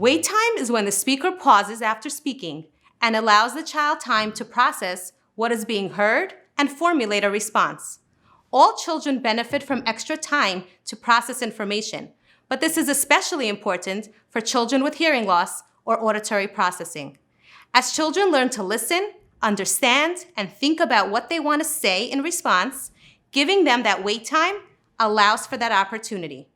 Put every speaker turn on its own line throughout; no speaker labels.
Wait time is when the speaker pauses after speaking and allows the child time to process what is being heard and formulate a response. All children benefit from extra time to process information, but this is especially important for children with hearing loss or auditory processing. As children learn to listen, understand, and think about what they want to say in response, giving them that wait time allows for that opportunity.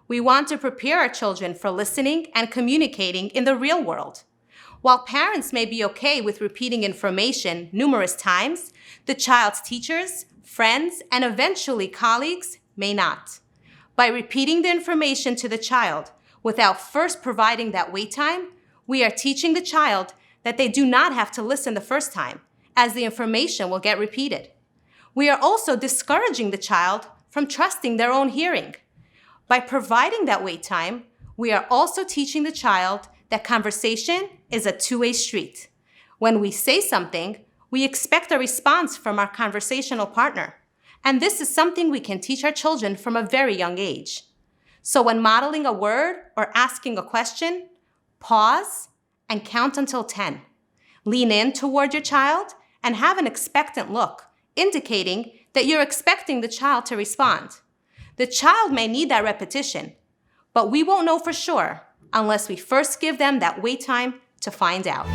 We want to prepare our children for listening and communicating in the real world. While parents may be okay with repeating information numerous times, the child's teachers, friends, and eventually colleagues may not. By repeating the information to the child without first providing that wait time, we are teaching the child that they do not have to listen the first time, as the information will get repeated. We are also discouraging the child from trusting their own hearing. By providing that wait time, we are also teaching the child that conversation is a two-way street. When we say something, we expect a response from our conversational partner. And this is something we can teach our children from a very young age. So when modeling a word or asking a question, pause and count until 10. Lean in toward your child and have an expectant look, indicating that you're expecting the child to respond. The child may need that repetition, but we won't know for sure unless we first give them that wait time to find out.